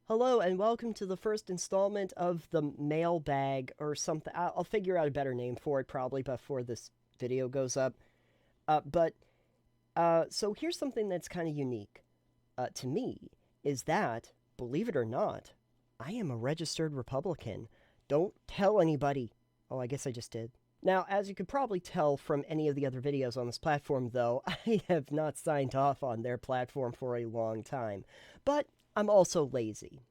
Hello and welcome to the first installment of the mailbag or something. I'll figure out a better name for it probably before this video goes up. So here's something that's kind of unique to me is that, believe it or not, I am a registered Republican. Don't tell anybody. Oh, I guess I just did. Now, as you could probably tell from any of the other videos on this platform, though, I have not signed off on their platform for a long time. But I'm also lazy.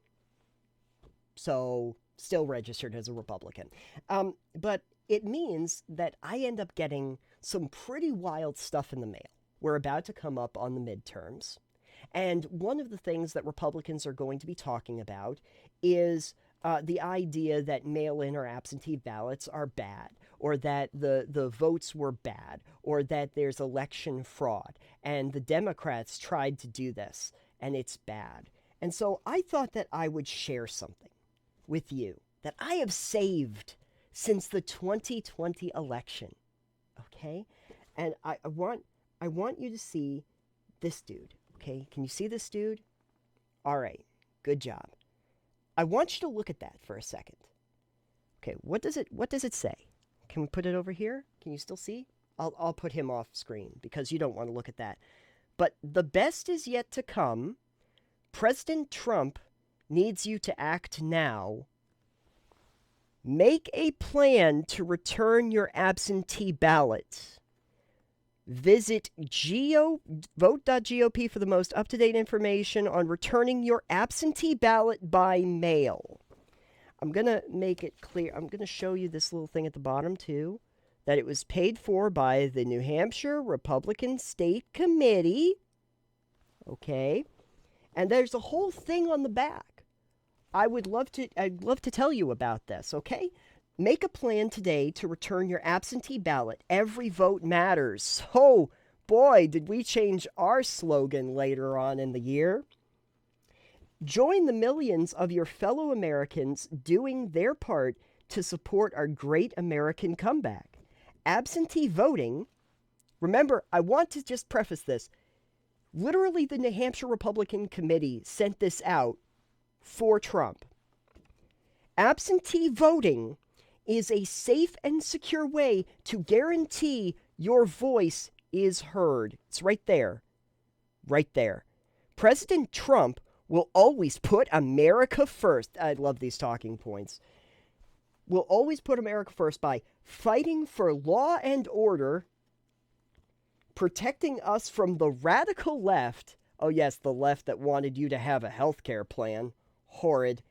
So, still registered as a Republican. But it means that I end up getting some pretty wild stuff in the mail. We're about to come up on the midterms. And one of the things that Republicans are going to be talking about is the idea that mail in or absentee ballots are bad, or that the votes were bad, or that there's election fraud. And the Democrats tried to do this, and it's bad. And so I thought that I would share something with you that I have saved since the 2020 election. Okay? And I want you to see this dude. Okay? Can you see this dude? All right. Good job. I want you to look at that for a second. Okay, what does it say? Can we put it over here? Can you still see? I'll put him off screen because you don't want to look at that. But the best is yet to come. President Trump needs you to act now. Make a plan to return your absentee ballot. Visit vote.gop for the most up-to-date information on returning your absentee ballot by mail. I'm going to make it clear. I'm going to show you this little thing at the bottom, too, that it was paid for by the New Hampshire Republican State Committee. Okay. And there's a whole thing on the back. I'd love to tell you about this, okay? Make a plan today to return your absentee ballot. Every vote matters. Oh, boy, did we change our slogan later on in the year. Join the millions of your fellow Americans doing their part to support our great American comeback. Absentee voting, remember, I want to just preface this. Literally, the New Hampshire Republican Committee sent this out for Trump. Absentee voting is a safe and secure way to guarantee your voice is heard. It's right there. Right there. President Trump will always put America first. I love these talking points. Will always put America first by fighting for law and order, protecting us from the radical left. Oh, yes, the left that wanted you to have a health care plan. Horrid.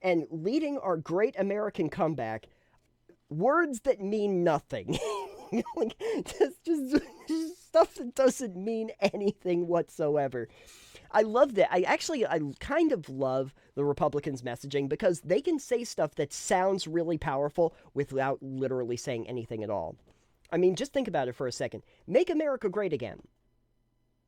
And leading our great American comeback. Words that mean nothing. Like, just stuff that doesn't mean anything whatsoever. I love that. I kind of love the Republicans' messaging because they can say stuff that sounds really powerful without literally saying anything at all. I mean, just think about it for a second. Make America great again.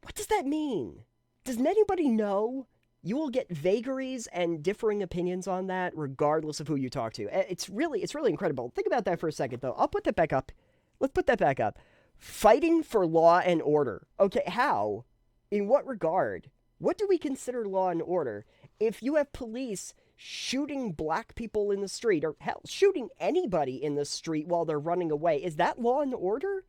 What does that mean? Does anybody know? You will get vagaries and differing opinions on that regardless of who you talk to. It's really incredible. Think about that for a second, though. I'll put that back up. Let's put that back up. Fighting for law and order. Okay, how? In what regard? What do we consider law and order? If you have police shooting black people in the street, or hell, shooting anybody in the street while they're running away, is that law and order?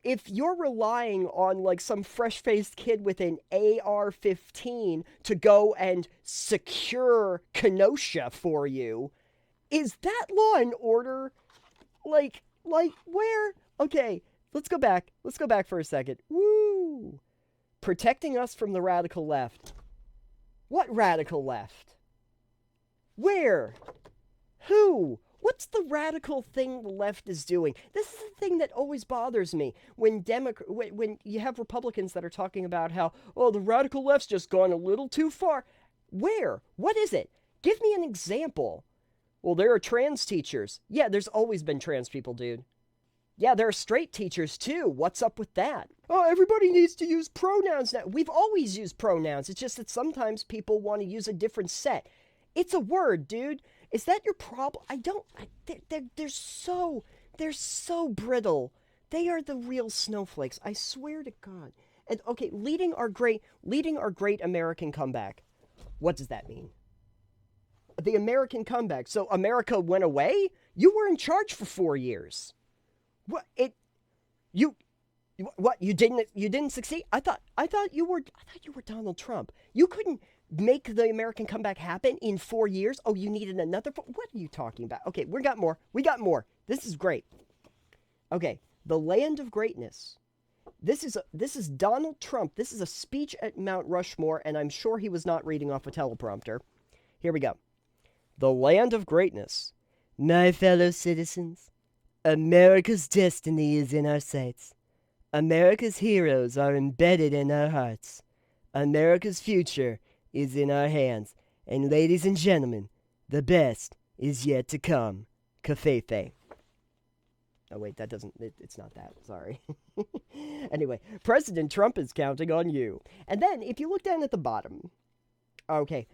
If you're relying on like some fresh-faced kid with an AR-15 to go and secure Kenosha for you, is that law and order? Like where? Okay, let's go back. Let's go back for a second. Woo! Protecting us from the radical left. What radical left? Where? Who? What's the radical thing the left is doing? This is the thing that always bothers me when when you have Republicans that are talking about how, oh, the radical left's just gone a little too far. Where? What is it? Give me an example. Well, there are trans teachers. Yeah, there's always been trans people, dude. Yeah, there are straight teachers too. What's up with that? Oh, everybody needs to use pronouns now. We've always used pronouns. It's just that sometimes people want to use a different set. It's a word, dude. Is that your problem? They're so brittle. They are the real snowflakes. I swear to God. And okay, leading our great American comeback. What does that mean? the American comeback. So America went away? You were in charge for 4 years. What you what you didn't succeed? I thought you were Donald Trump. You couldn't make the American comeback happen in 4 years. Oh, you needed another what are you talking about? Okay, we got more. We got more. This is great. Okay, the land of greatness. This is Donald Trump. This is a speech at Mount Rushmore, and I'm sure he was not reading off a teleprompter. Here we go. The land of greatness. My fellow citizens, America's destiny is in our sights. America's heroes are embedded in our hearts. America's future is in our hands. And ladies and gentlemen, the best is yet to come. Covfefe. Oh, wait, that doesn't, it's not that. Sorry. Anyway, President Trump is counting on you. And then, if you look down at the bottom, okay,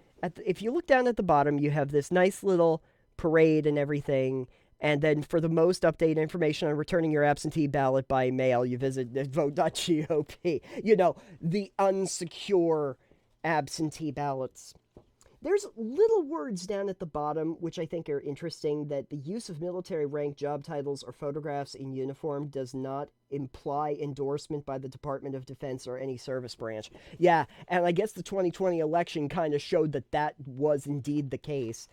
if you look down at the bottom, you have this nice little parade and everything. And then for the most updated information on returning your absentee ballot by mail, you visit vote.gop. You know, the unsecure absentee ballots. There's little words down at the bottom, which I think are interesting, that the use of military rank job titles or photographs in uniform does not imply endorsement by the Department of Defense or any service branch. Yeah, and I guess the 2020 election kind of showed that that was indeed the case.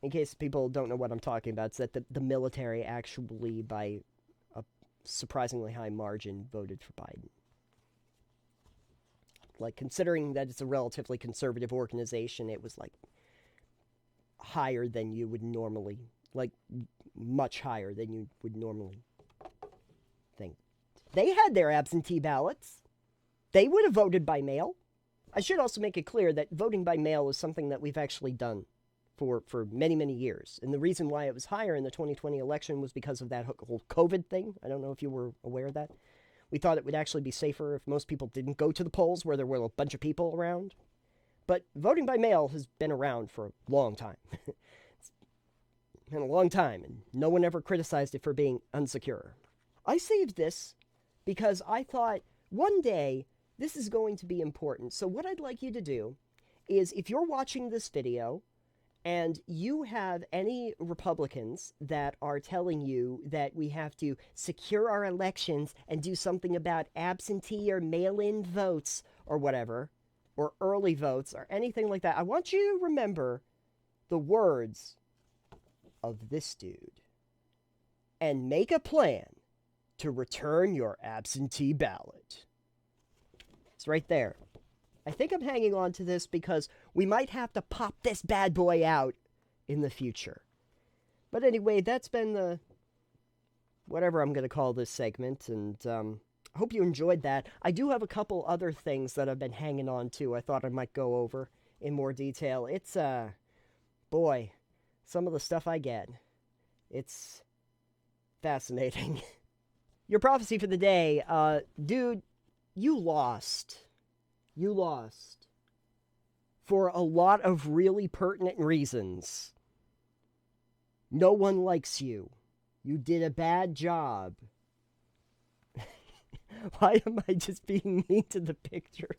In case people don't know what I'm talking about, it's that the military actually, by a surprisingly high margin, voted for Biden. Like, considering that it's a relatively conservative organization, it was, like, higher than you would normally, like, much higher than you would normally think. They had their absentee ballots. They would have voted by mail. I should also make it clear that voting by mail is something that we've actually done for many, many years. And the reason why it was higher in the 2020 election was because of that whole COVID thing. I don't know if you were aware of that. We thought it would actually be safer if most people didn't go to the polls where there were a bunch of people around. But voting by mail has been around for a long time. It's been a long time, and no one ever criticized it for being unsecure. I saved this because I thought one day this is going to be important. So what I'd like you to do is, if you're watching this video and you have any Republicans that are telling you that we have to secure our elections and do something about absentee or mail-in votes or whatever, or early votes or anything like that, I want you to remember the words of this dude and make a plan to return your absentee ballot. It's right there. I think I'm hanging on to this because we might have to pop this bad boy out in the future. But anyway, that's been the whatever I'm going to call this segment, and I hope you enjoyed that. I do have a couple other things that I've been hanging on to I thought I might go over in more detail. It's, boy, some of the stuff I get. It's fascinating. Your prophecy for the day, dude, you lost. You lost. For a lot of really pertinent reasons. No one likes you. You did a bad job. Why am I just being mean to the picture?